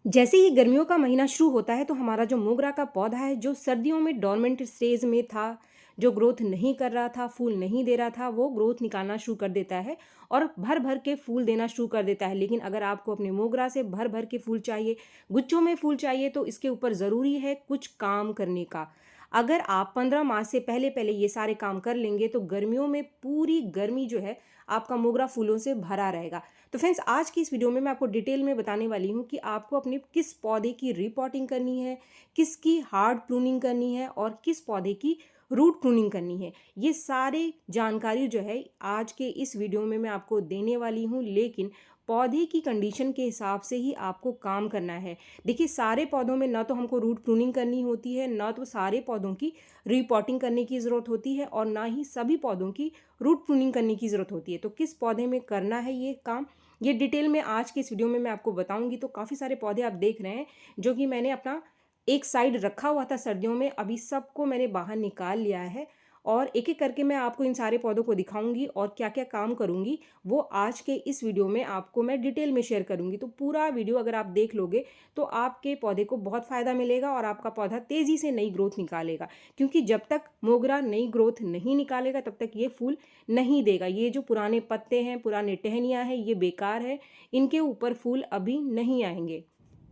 जैसे ही गर्मियों का महीना शुरू होता है तो हमारा जो मोगरा का पौधा है जो सर्दियों में डोरमेंट स्टेज में था, जो ग्रोथ नहीं कर रहा था, फूल नहीं दे रहा था, वो ग्रोथ निकालना शुरू कर देता है और भर भर के फूल देना शुरू कर देता है। लेकिन अगर आपको अपने मोगरा से भर भर के फूल चाहिए, गुच्छों में फूल चाहिए, तो इसके ऊपर ज़रूरी है कुछ काम करने का। अगर आप 15 माह से पहले पहले ये सारे काम कर लेंगे तो गर्मियों में पूरी गर्मी जो है आपका मोगरा फूलों से भरा रहेगा। तो फ्रेंड्स, आज की इस वीडियो में मैं आपको डिटेल में बताने वाली हूँ कि आपको अपने किस पौधे की रिपोर्टिंग करनी है, किसकी हार्ड प्रूनिंग करनी है और किस पौधे की रूट प्रूनिंग करनी है। ये सारे जानकारी जो है आज के इस वीडियो में मैं आपको देने वाली हूँ, लेकिन पौधे की कंडीशन के हिसाब से ही आपको काम करना है। देखिए, सारे पौधों में ना तो हमको रूट प्रूनिंग करनी होती है, ना तो सारे पौधों की रिपोर्टिंग करने की ज़रूरत होती है और ना ही सभी पौधों की रूट प्रूनिंग करने की ज़रूरत होती है। तो किस पौधे में करना है ये काम, ये डिटेल में आज के इस वीडियो में मैं आपको बताऊंगी। तो काफ़ी सारे पौधे आप देख रहे हैं जो कि मैंने अपना एक साइड रखा हुआ था सर्दियों में, अभी सबको मैंने बाहर निकाल लिया है और एक एक करके मैं आपको इन सारे पौधों को दिखाऊंगी और क्या क्या काम करूंगी वो आज के इस वीडियो में आपको मैं डिटेल में शेयर करूंगी। तो पूरा वीडियो अगर आप देख लोगे तो आपके पौधे को बहुत फ़ायदा मिलेगा और आपका पौधा तेज़ी से नई ग्रोथ निकालेगा, क्योंकि जब तक मोगरा नई ग्रोथ नहीं निकालेगा तब तक ये फूल नहीं देगा। ये जो पुराने पत्ते हैं, पुराने टहनियाँ हैं, ये बेकार है, इनके ऊपर फूल अभी नहीं आएंगे।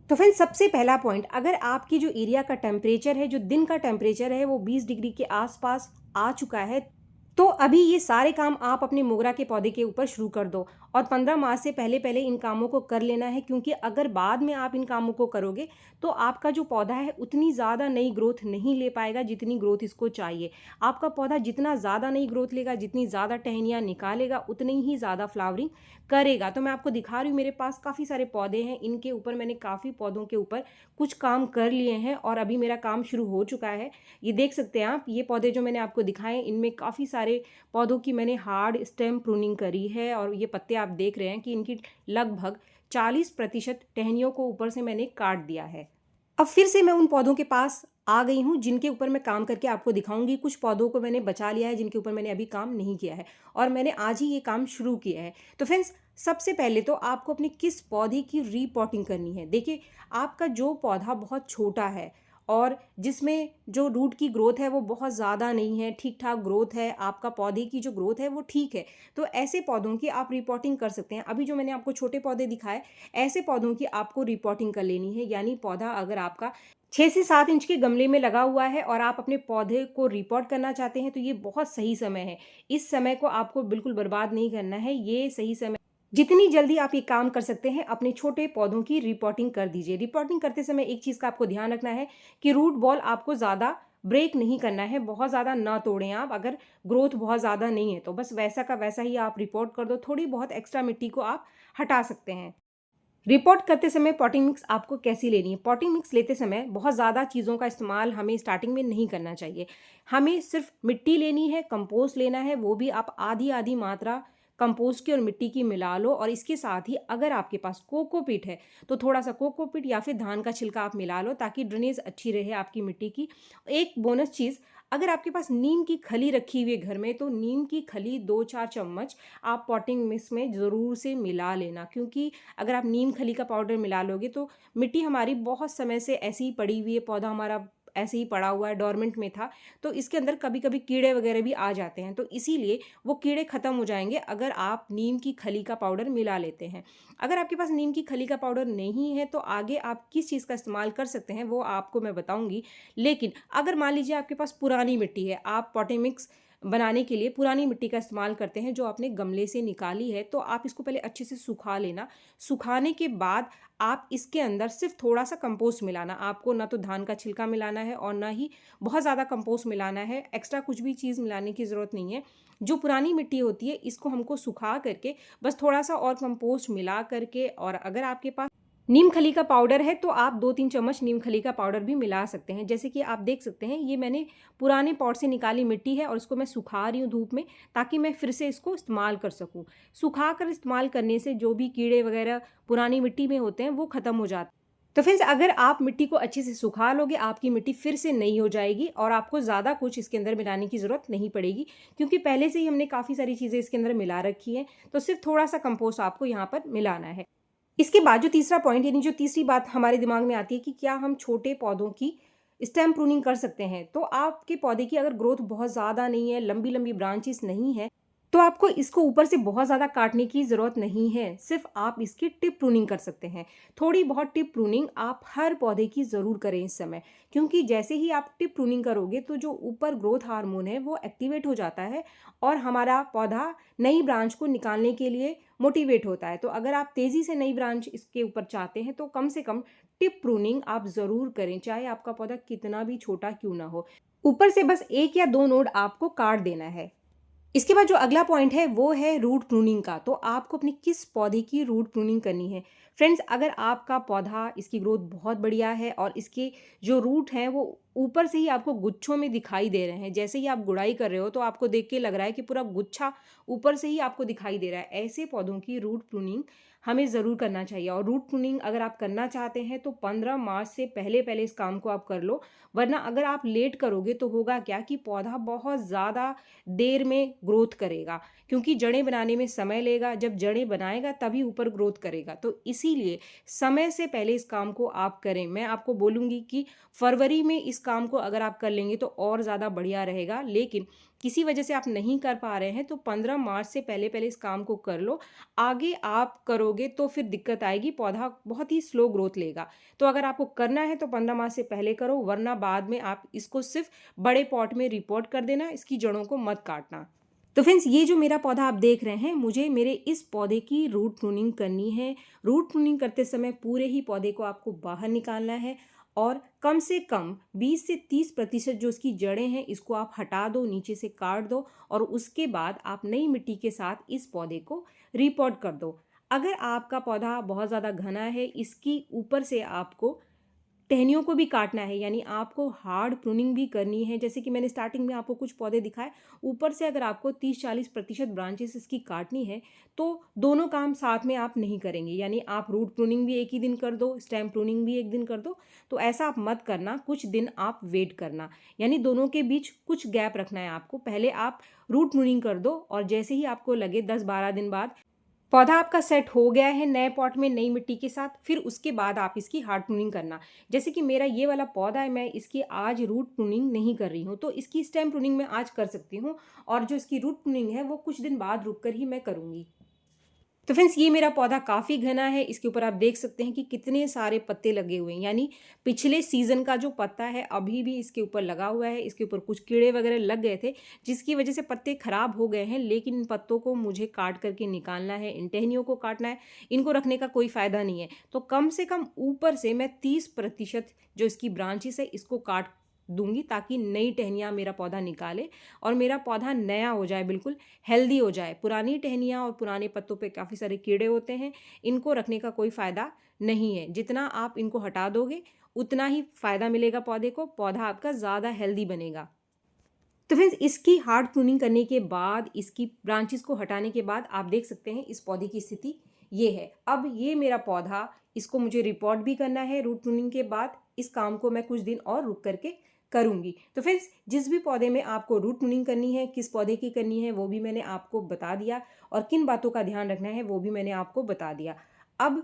तो फ्रेंड्स, सबसे पहला पॉइंट, अगर आपकी जो एरिया का टेम्परेचर है, जो दिन का टेम्परेचर है, वो 20 डिग्री के आसपास आ चुका है, तो अभी ये सारे काम आप अपने मोगरा के पौधे के ऊपर शुरू कर दो और 15 माह से पहले पहले इन कामों को कर लेना है, क्योंकि अगर बाद में आप इन कामों को करोगे तो आपका जो पौधा है उतनी ज़्यादा नई ग्रोथ नहीं ले पाएगा जितनी ग्रोथ इसको चाहिए। आपका पौधा जितना ज़्यादा नई ग्रोथ लेगा, जितनी ज़्यादा टहनियाँ निकालेगा, उतनी ही ज़्यादा फ्लावरिंग करेगा। तो मैं आपको दिखा रही हूँ, मेरे पास काफ़ी सारे पौधे हैं, इनके ऊपर मैंने काफ़ी पौधों के ऊपर कुछ काम कर लिए हैं और अभी मेरा काम शुरू हो चुका है। ये देख सकते हैं आप, ये पौधे जो मैंने आपको दिखाए, इनमें काफ़ी सारे पौधों की मैंने हार्ड स्टेम प्रूनिंग करी है और ये पत्ते आप देख रहे हैं कि इनकी लगभग 40% टहनियों को ऊपर से मैंने काट दिया है। अब फिर से मैं उन पौधों के पास आ गई हूँ जिनके ऊपर मैं काम करके आपको दिखाऊंगी। कुछ पौधों को मैंने बचा लिया है जिनके ऊपर मैंने अभी काम नहीं किया है और मैंने आज ही ये काम शुरू किया है। तो फ्रेंड्स, सबसे पहले तो आपको अपने किस पौधे की रिपोर्टिंग करनी है। देखिए, आपका जो पौधा बहुत छोटा है और जिसमें जो रूट की ग्रोथ है वो बहुत ज़्यादा नहीं है, ठीक ठाक ग्रोथ है, आपका पौधे की जो ग्रोथ है वो ठीक है, तो ऐसे पौधों की आप रिपोर्टिंग कर सकते हैं। अभी जो मैंने आपको छोटे पौधे दिखाए, ऐसे पौधों की आपको रिपोर्टिंग कर लेनी है। यानी पौधा अगर आपका 6 से 7 इंच के गमले में लगा हुआ है और आप अपने पौधे को रिपोर्ट करना चाहते हैं तो ये बहुत सही समय है। इस समय को आपको बिल्कुल बर्बाद नहीं करना है, ये सही समय। जितनी जल्दी आप ये काम कर सकते हैं, अपने छोटे पौधों की रिपोर्टिंग कर दीजिए। रिपोर्टिंग करते समय एक चीज़ का आपको ध्यान रखना है कि रूट बॉल आपको ज़्यादा ब्रेक नहीं करना है, बहुत ज़्यादा ना तोड़ें आप। अगर ग्रोथ बहुत ज़्यादा नहीं है तो बस वैसा का वैसा ही आप रिपोर्ट कर दो, थोड़ी बहुत एक्स्ट्रा मिट्टी को आप हटा सकते हैं। रिपोर्ट करते समय पॉटिंग मिक्स आपको कैसी लेनी है। पॉटिंग मिक्स लेते समय बहुत ज़्यादा चीज़ों का इस्तेमाल हमें स्टार्टिंग में नहीं करना चाहिए। हमें सिर्फ मिट्टी लेनी है, कंपोस्ट लेना है, वो भी आप आधी आधी मात्रा कंपोस्ट की और मिट्टी की मिला लो। और इसके साथ ही अगर आपके पास कोकोपीट है तो थोड़ा सा कोकोपीट या फिर धान का छिलका आप मिला लो, ताकि ड्रेनेज अच्छी रहे आपकी मिट्टी की। एक बोनस चीज़, अगर आपके पास नीम की खली रखी हुई है घर में तो नीम की खली 2-4 चम्मच आप पॉटिंग मिक्स में ज़रूर से मिला लेना, क्योंकि अगर आप नीम खली का पाउडर मिला लोगे तो मिट्टी हमारी बहुत समय से ऐसी ही पड़ी हुई है, पौधा हमारा ऐसे ही पड़ा हुआ है, डोरमेंट में था, तो इसके अंदर कभी कभी कीड़े वगैरह भी आ जाते हैं, तो इसीलिए वो कीड़े खत्म हो जाएंगे अगर आप नीम की खली का पाउडर मिला लेते हैं। अगर आपके पास नीम की खली का पाउडर नहीं है तो आगे आप किस चीज़ का इस्तेमाल कर सकते हैं वो आपको मैं बताऊंगी। लेकिन अगर मान लीजिए आपके पास पुरानी मिट्टी है, आप पॉटिंग मिक्स बनाने के लिए पुरानी मिट्टी का इस्तेमाल करते हैं जो आपने गमले से निकाली है, तो आप इसको पहले अच्छे से सुखा लेना। सुखाने के बाद आप इसके अंदर सिर्फ थोड़ा सा कंपोस्ट मिलाना। आपको ना तो धान का छिलका मिलाना है और ना ही बहुत ज़्यादा कंपोस्ट मिलाना है, एक्स्ट्रा कुछ भी चीज़ मिलाने की ज़रूरत नहीं है। जो पुरानी मिट्टी होती है इसको हमको सुखा करके बस थोड़ा सा और कंपोस्ट मिला करके, और अगर आपके पास नीम खली का पाउडर है तो आप 2-3 चम्मच नीम खली का पाउडर भी मिला सकते हैं। जैसे कि आप देख सकते हैं, ये मैंने पुराने पॉट से निकाली मिट्टी है और इसको मैं सुखा रही हूँ धूप में, ताकि मैं फिर से इसको इस्तेमाल कर सकूँ। सुखा कर इस्तेमाल करने से जो भी कीड़े वगैरह पुरानी मिट्टी में होते हैं वो ख़त्म हो जाते हैं। तो फ्रेंड्स, अगर आप मिट्टी को अच्छे से सुखा लोगे, आपकी मिट्टी फिर से नई हो जाएगी और आपको ज़्यादा कुछ इसके अंदर मिलाने की ज़रूरत नहीं पड़ेगी, क्योंकि पहले से ही हमने काफ़ी सारी चीज़ें इसके अंदर मिला रखी हैं। तो सिर्फ थोड़ा सा कंपोस्ट आपको यहाँ पर मिलाना है। इसके बाद जो तीसरा पॉइंट यानी जो तीसरी बात हमारे दिमाग में आती है कि क्या हम छोटे पौधों की स्टेम प्रूनिंग कर सकते हैं? तो आपके पौधे की अगर ग्रोथ बहुत ज़्यादा नहीं है, लंबी-लंबी ब्रांचेस नहीं है, तो आपको इसको ऊपर से बहुत ज़्यादा काटने की ज़रूरत नहीं है, सिर्फ़ आप इसकी टिप प्रूनिंग कर सकते हैं। थोड़ी बहुत टिप प्रूनिंग आप हर पौधे की ज़रूर करें इस समय, क्योंकि जैसे ही आप टिप प्रूनिंग करोगे तो जो ऊपर ग्रोथ हार्मोन है वो एक्टिवेट हो जाता है और हमारा पौधा नई ब्रांच को निकालने के लिए मोटिवेट होता है। तो अगर आप तेज़ी से नई ब्रांच इसके ऊपर चाहते हैं तो कम से कम टिप प्रूनिंग आप ज़रूर करें, चाहे आपका पौधा कितना भी छोटा क्यों ना हो। ऊपर से बस 1 या 2 नोड आपको काट देना है। इसके बाद जो अगला पॉइंट है वो है रूट प्रूनिंग का। तो आपको अपने किस पौधे की रूट प्रूनिंग करनी है? फ्रेंड्स, अगर आपका पौधा इसकी ग्रोथ बहुत बढ़िया है और इसके जो रूट हैं वो ऊपर से ही आपको गुच्छों में दिखाई दे रहे हैं, जैसे ही आप गुड़ाई कर रहे हो तो आपको देख के लग रहा है कि पूरा गुच्छा ऊपर से ही आपको दिखाई दे रहा है, ऐसे पौधों की रूट प्रूनिंग हमें ज़रूर करना चाहिए। और रूट प्रूनिंग अगर आप करना चाहते हैं तो 15 मार्च से पहले-पहले इस काम को आप कर लो, वरना अगर आप लेट करोगे तो होगा क्या कि पौधा बहुत ज़्यादा देर में ग्रोथ करेगा, क्योंकि जड़ें बनाने में समय लेगा, जब जड़ें बनाएगा तभी ऊपर ग्रोथ करेगा। तो इसीलिए समय से पहले इस काम को आप करें। मैं आपको बोलूँगी कि फरवरी में इस काम को अगर आप कर लेंगे तो और ज़्यादा बढ़िया रहेगा, लेकिन किसी वजह से आप नहीं कर पा रहे हैं तो 15 मार्च से पहले-पहले इस काम को कर लो। आगे आप करोगे तो फिर दिक्कत आएगी, पौधा बहुत ही स्लो ग्रोथ लेगा। तो अगर आपको करना है तो 15 मार्च से पहले करो, वरना बाद में आप इसको सिर्फ़ बड़े पॉट में रिपोर्ट कर देना, इसकी जड़ों को मत काटना। तो फ्रेंड्स, ये जो मेरा पौधा आप देख रहे हैं, मुझे मेरे इस पौधे की रूट प्रूनिंग करनी है। रूट प्रूनिंग करते समय पूरे ही पौधे को आपको बाहर निकालना है और कम से कम 20 से 30% जो इसकी जड़ें हैं इसको आप हटा दो, नीचे से काट दो और उसके बाद आप नई मिट्टी के साथ इस पौधे को रिपोर्ट कर दो। अगर आपका पौधा बहुत ज़्यादा घना है, इसकी ऊपर से आपको टहनियों को भी काटना है, यानी आपको हार्ड प्रूनिंग भी करनी है। जैसे कि मैंने स्टार्टिंग में आपको कुछ पौधे दिखाए, ऊपर से अगर आपको 30-40% ब्रांचेस इसकी काटनी है तो दोनों काम साथ में आप नहीं करेंगे, यानी आप रूट प्रूनिंग भी एक ही दिन कर दो, स्टेम प्रूनिंग भी एक दिन कर दो। तो ऐसा आप मत करना, कुछ दिन आप वेट करना, यानी दोनों के बीच कुछ गैप रखना है आपको। पहले आप रूट प्रूनिंग कर दो और जैसे ही आपको लगे 10-12 दिन बाद पौधा आपका सेट हो गया है नए पॉट में नई मिट्टी के साथ, फिर उसके बाद आप इसकी हार्ड प्रूनिंग करना। जैसे कि मेरा ये वाला पौधा है, मैं इसकी आज रूट प्रूनिंग नहीं कर रही हूँ, तो इसकी स्टेम प्रूनिंग मैं आज कर सकती हूँ और जो इसकी रूट प्रूनिंग है वो कुछ दिन बाद रुक कर ही मैं करूँगी। तो फ्रेंड्स, ये मेरा पौधा काफ़ी घना है, इसके ऊपर आप देख सकते हैं कि कितने सारे पत्ते लगे हुए हैं, यानी पिछले सीज़न का जो पत्ता है अभी भी इसके ऊपर लगा हुआ है। इसके ऊपर कुछ कीड़े वगैरह लग गए थे जिसकी वजह से पत्ते खराब हो गए हैं, लेकिन इन पत्तों को मुझे काट करके निकालना है, इन टहनियों को काटना है, इनको रखने का कोई फ़ायदा नहीं है। तो कम से कम ऊपर से मैं 30% जो इसकी ब्रांचेस है इसको काट दूंगी ताकि नई टहनियाँ मेरा पौधा निकाले और मेरा पौधा नया हो जाए, बिल्कुल हेल्दी हो जाए। पुरानी टहनियाँ और पुराने पत्तों पे काफ़ी सारे कीड़े होते हैं, इनको रखने का कोई फ़ायदा नहीं है। जितना आप इनको हटा दोगे उतना ही फ़ायदा मिलेगा पौधे को, पौधा आपका ज़्यादा हेल्दी बनेगा। तो फ्रेंड्स, इसकी हार्ड प्रूनिंग करने के बाद, इसकी ब्रांचेस को हटाने के बाद आप देख सकते हैं इस पौधे की स्थिति ये है। अब ये मेरा पौधा, इसको मुझे रिपोर्ट भी करना है रूट प्रूनिंग के बाद। इस काम को मैं कुछ दिन और रुक करके करूँगी। तो फ्रेंड्स, जिस भी पौधे में आपको रूट प्रूनिंग करनी है, किस पौधे की करनी है वो भी मैंने आपको बता दिया और किन बातों का ध्यान रखना है वो भी मैंने आपको बता दिया। अब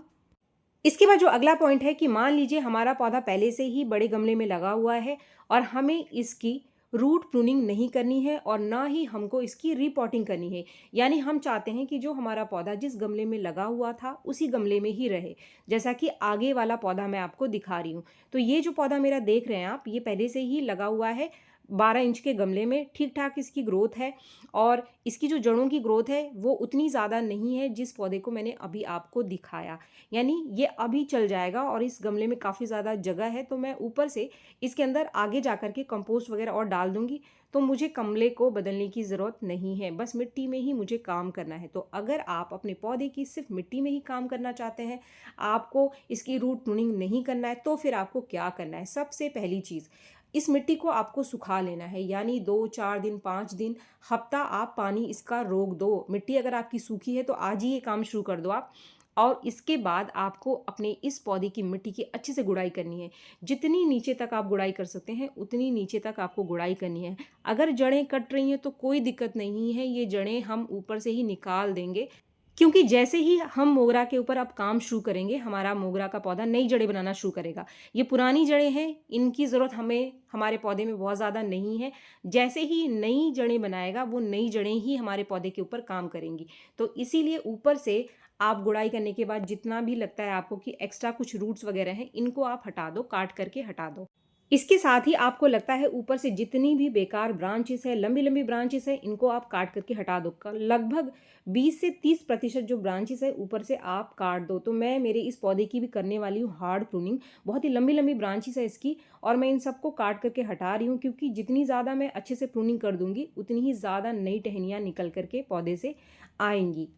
इसके बाद जो अगला पॉइंट है कि मान लीजिए हमारा पौधा पहले से ही बड़े गमले में लगा हुआ है और हमें इसकी रूट प्रूनिंग नहीं करनी है और ना ही हमको इसकी रीपॉटिंग करनी है, यानी हम चाहते हैं कि जो हमारा पौधा जिस गमले में लगा हुआ था उसी गमले में ही रहे, जैसा कि आगे वाला पौधा मैं आपको दिखा रही हूँ। तो ये जो पौधा मेरा देख रहे हैं आप, ये पहले से ही लगा हुआ है 12 इंच के गमले में, ठीक ठाक इसकी ग्रोथ है और इसकी जो जड़ों की ग्रोथ है वो उतनी ज़्यादा नहीं है जिस पौधे को मैंने अभी आपको दिखाया, यानी ये अभी चल जाएगा और इस गमले में काफ़ी ज़्यादा जगह है। तो मैं ऊपर से इसके अंदर आगे जा कर के कंपोस्ट वगैरह और डाल दूंगी, तो मुझे गमले को बदलने की ज़रूरत नहीं है, बस मिट्टी में ही मुझे काम करना है। तो अगर आप अपने पौधे की सिर्फ मिट्टी में ही काम करना चाहते हैं, आपको इसकी रूट प्रूनिंग नहीं करना है, तो फिर आपको क्या करना है? सबसे पहली चीज़, इस मिट्टी को आपको सुखा लेना है, यानी 2-4 दिन, 5 दिन, हफ्ता आप पानी इसका रोक दो। मिट्टी अगर आपकी सूखी है तो आज ही ये काम शुरू कर दो आप। और इसके बाद आपको अपने इस पौधे की मिट्टी की अच्छे से गुड़ाई करनी है। जितनी नीचे तक आप गुड़ाई कर सकते हैं उतनी नीचे तक आपको गुड़ाई करनी है। अगर जड़ें कट रही हैं तो कोई दिक्कत नहीं है, ये जड़ें हम ऊपर से ही निकाल देंगे, क्योंकि जैसे ही हम मोगरा के ऊपर अब काम शुरू करेंगे, हमारा मोगरा का पौधा नई जड़ें बनाना शुरू करेगा। ये पुरानी जड़ें हैं, इनकी ज़रूरत हमें हमारे पौधे में बहुत ज़्यादा नहीं है। जैसे ही नई जड़ें बनाएगा, वो नई जड़ें ही हमारे पौधे के ऊपर काम करेंगी। तो इसीलिए ऊपर से आप गुड़ाई करने के बाद जितना भी लगता है आपको कि एक्स्ट्रा कुछ रूट्स वगैरह हैं, इनको आप हटा दो, काट करके हटा दो। इसके साथ ही आपको लगता है ऊपर से जितनी भी बेकार ब्रांचेस है, लंबी-लंबी ब्रांचेस है, इनको आप काट करके हटा दो। लगभग 20 से 30% जो ब्रांचेस है ऊपर से आप काट दो। तो मैं मेरे इस पौधे की भी करने वाली हूँ हार्ड प्रूनिंग। बहुत ही लंबी-लंबी ब्रांचेस है इसकी और मैं इन सबको काट करके हटा रही हूँ, क्योंकि जितनी ज़्यादा मैं अच्छे से प्रूनिंग कर दूंगी, उतनी ही ज़्यादा नई टहनियाँ निकल करके पौधे से आएंगी।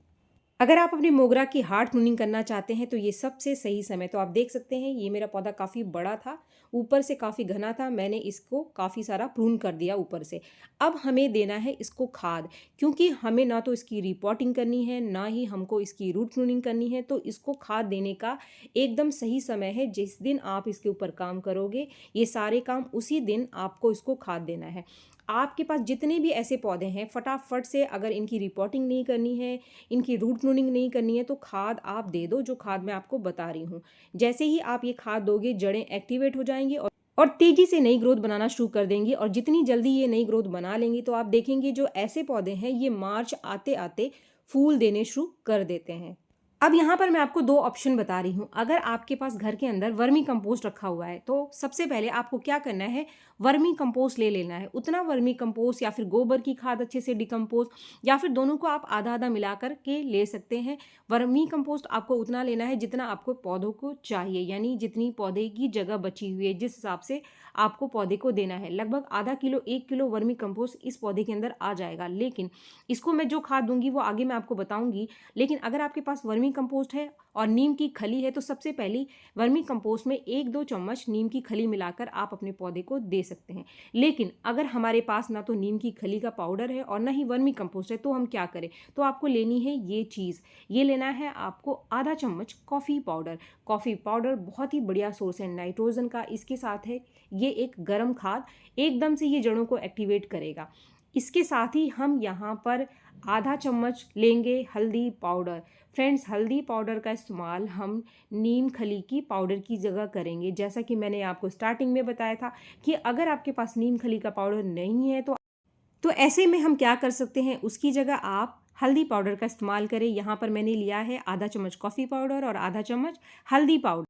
अगर आप अपने मोगरा की हार्ड प्रूनिंग करना चाहते हैं तो ये सबसे सही समय। तो आप देख सकते हैं ये मेरा पौधा काफ़ी बड़ा था, ऊपर से काफ़ी घना था, मैंने इसको काफ़ी सारा प्रून कर दिया ऊपर से। अब हमें देना है इसको खाद, क्योंकि हमें ना तो इसकी रिपोर्टिंग करनी है, ना ही हमको इसकी रूट प्रूनिंग करनी है। तो इसको खाद देने का एकदम सही समय है। जिस दिन आप इसके ऊपर काम करोगे, ये सारे काम उसी दिन आपको इसको खाद देना है। आपके पास जितने भी ऐसे पौधे हैं, फटाफट से अगर इनकी रिपोर्टिंग नहीं करनी है, इनकी रूट प्रूनिंग नहीं करनी है, तो खाद आप दे दो, जो खाद मैं आपको बता रही हूँ। जैसे ही आप ये खाद दोगे, जड़ें एक्टिवेट हो जाएंगी और तेजी से नई ग्रोथ बनाना शुरू कर देंगी। और जितनी जल्दी ये नई ग्रोथ बना लेंगी, तो आप देखेंगे जो ऐसे पौधे हैं ये मार्च आते आते फूल देने शुरू कर देते हैं। अब यहाँ पर मैं आपको 2 ऑप्शन बता रही हूँ। अगर आपके पास घर के अंदर वर्मी कंपोस्ट रखा हुआ है, तो सबसे पहले आपको क्या करना है, वर्मी कंपोस्ट ले लेना है। उतना वर्मी कंपोस्ट या फिर गोबर की खाद अच्छे से डिकम्पोस्ट, या फिर दोनों को आप आधा-आधा मिला कर के ले सकते हैं। वर्मी कंपोस्ट आपको उतना लेना है जितना आपको पौधों को चाहिए, यानी जितनी पौधे की जगह बची हुई है, जिस हिसाब से आपको पौधे को देना है। लगभग आधा किलो 1 किलो वर्मी कंपोस्ट इस पौधे के अंदर आ जाएगा। लेकिन इसको मैं जो खाद दूंगी वो आगे मैं आपको बताऊंगी। लेकिन अगर आपके पास वर्मी कंपोस्ट है और नीम की खली है, तो सबसे पहले वर्मी कंपोस्ट में 1-2 चम्मच नीम की खली मिलाकर आप अपने पौधे को दे सकते हैं। लेकिन अगर हमारे पास ना तो नीम की खली का पाउडर है और ना ही वर्मी कंपोस्ट है, तो हम क्या करें? तो आपको लेनी है ये चीज़, ये लेना है आपको आधा चम्मच कॉफ़ी पाउडर। कॉफ़ी पाउडर बहुत ही बढ़िया सोर्स है नाइट्रोजन का। इसके साथ है ये एक गर्म खाद, एकदम से ये जड़ों को एक्टिवेट करेगा। इसके साथ ही हम यहाँ पर आधा चम्मच लेंगे हल्दी पाउडर। फ्रेंड्स, हल्दी पाउडर का इस्तेमाल हम नीम खली की पाउडर की जगह करेंगे। जैसा कि मैंने आपको स्टार्टिंग में बताया था कि अगर आपके पास नीम खली का पाउडर नहीं है, तो ऐसे में हम क्या कर सकते हैं, उसकी जगह आप हल्दी पाउडर का इस्तेमाल करें। यहाँ पर मैंने लिया है आधा चम्मच कॉफ़ी पाउडर और आधा चम्मच हल्दी पाउडर।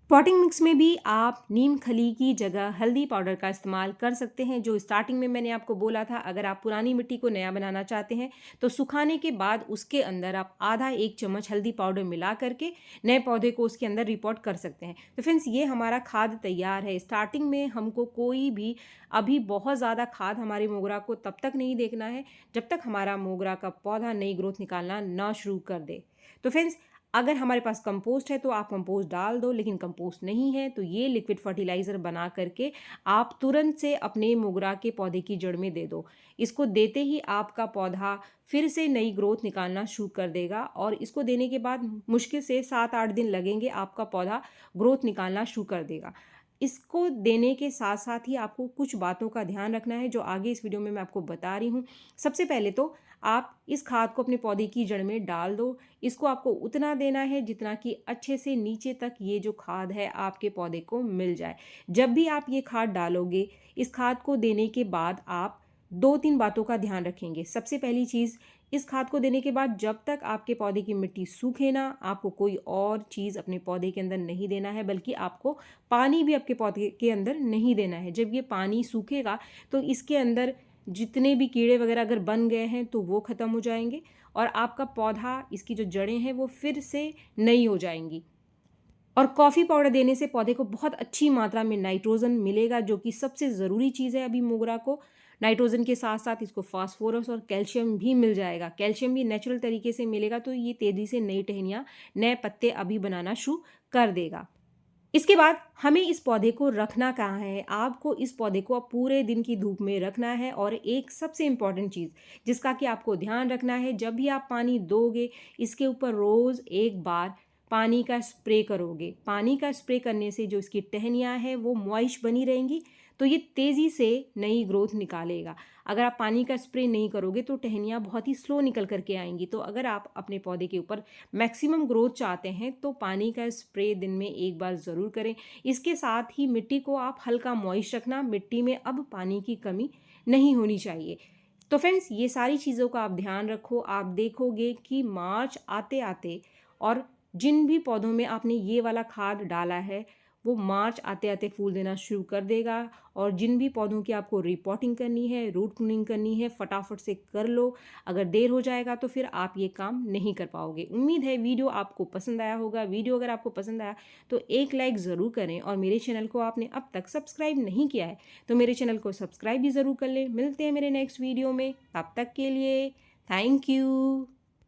पॉटिंग मिक्स में भी आप नीम खली की जगह हल्दी पाउडर का इस्तेमाल कर सकते हैं। जो स्टार्टिंग में मैंने आपको बोला था, अगर आप पुरानी मिट्टी को नया बनाना चाहते हैं, तो सुखाने के बाद उसके अंदर आप आधा 1 चम्मच हल्दी पाउडर मिला करके नए पौधे को उसके अंदर रिपोर्ट कर सकते हैं। तो फ्रेंड्स, ये हमारा खाद तैयार है। स्टार्टिंग में हमको कोई भी अभी बहुत ज़्यादा खाद हमारे मोगरा को तब तक नहीं देखना है जब तक हमारा मोगरा का पौधा नई ग्रोथ निकालना ना शुरू कर दे। तो फ्रेंड्स, अगर हमारे पास कंपोस्ट है तो आप कंपोस्ट डाल दो, लेकिन कंपोस्ट नहीं है तो ये लिक्विड फर्टिलाइज़र बना करके आप तुरंत से अपने मोगरा के पौधे की जड़ में दे दो। इसको देते ही आपका पौधा फिर से नई ग्रोथ निकालना शुरू कर देगा और इसको देने के बाद मुश्किल से 7-8 दिन लगेंगे, आपका पौधा ग्रोथ निकालना शुरू कर देगा। इसको देने के साथ साथ ही आपको कुछ बातों का ध्यान रखना है, जो आगे इस वीडियो में मैं आपको बता रही हूँ। सबसे पहले तो आप इस खाद को अपने पौधे की जड़ में डाल दो। इसको आपको उतना देना है जितना कि अच्छे से नीचे तक ये जो खाद है आपके पौधे को मिल जाए। जब भी आप ये खाद डालोगे, इस खाद को देने के बाद आप 2-3 बातों का ध्यान रखेंगे। सबसे पहली चीज़, इस खाद को देने के बाद जब तक आपके पौधे की मिट्टी सूखे ना, आपको कोई और चीज़ अपने पौधे के अंदर नहीं देना है, बल्कि आपको पानी भी आपके पौधे के अंदर नहीं देना है। जब ये पानी सूखेगा तो इसके अंदर जितने भी कीड़े वगैरह अगर बन गए हैं तो वो ख़त्म हो जाएंगे और आपका पौधा, इसकी जो जड़ें हैं वो फिर से नई हो जाएंगी। और कॉफ़ी पाउडर देने से पौधे को बहुत अच्छी मात्रा में नाइट्रोजन मिलेगा, जो कि सबसे ज़रूरी चीज़ है अभी मोगरा को। नाइट्रोजन के साथ साथ इसको फास्फोरस और कैल्शियम भी मिल जाएगा। कैल्शियम भी नेचुरल तरीके से मिलेगा, तो ये तेज़ी से नई टहनियाँ, नए पत्ते अभी बनाना शुरू कर देगा। इसके बाद हमें इस पौधे को रखना कहाँ है? आपको इस पौधे को अब पूरे दिन की धूप में रखना है। और एक सबसे इम्पॉर्टेंट चीज़ जिसका कि आपको ध्यान रखना है, जब भी आप पानी दोगे, इसके ऊपर रोज़ एक बार पानी का स्प्रे करोगे, पानी का स्प्रे करने से जो इसकी टहनियाँ हैं वो मॉइस्ट बनी रहेंगी, तो ये तेज़ी से नई ग्रोथ निकालेगा। अगर आप पानी का स्प्रे नहीं करोगे तो टहनियाँ बहुत ही स्लो निकल कर के आएंगी। तो अगर आप अपने पौधे के ऊपर मैक्सिमम ग्रोथ चाहते हैं तो पानी का स्प्रे दिन में एक बार ज़रूर करें। इसके साथ ही मिट्टी को आप हल्का मॉइस्ट रखना, मिट्टी में अब पानी की कमी नहीं होनी चाहिए। तो फ्रेंड्स, ये सारी चीज़ों का आप ध्यान रखो। आप देखोगे कि मार्च आते आते, और जिन भी पौधों में आपने ये वाला खाद डाला है वो मार्च आते आते फूल देना शुरू कर देगा। और जिन भी पौधों की आपको रिपोर्टिंग करनी है, रूट क्लीनिंग करनी है, फटाफट से कर लो। अगर देर हो जाएगा तो फिर आप ये काम नहीं कर पाओगे। उम्मीद है वीडियो आपको पसंद आया होगा। वीडियो अगर आपको पसंद आया तो एक लाइक ज़रूर करें, और मेरे चैनल को आपने अब तक सब्सक्राइब नहीं किया है तो मेरे चैनल को सब्सक्राइब भी ज़रूर कर लें। मिलते हैं मेरे नेक्स्ट वीडियो में, तब तक के लिए थैंक यू।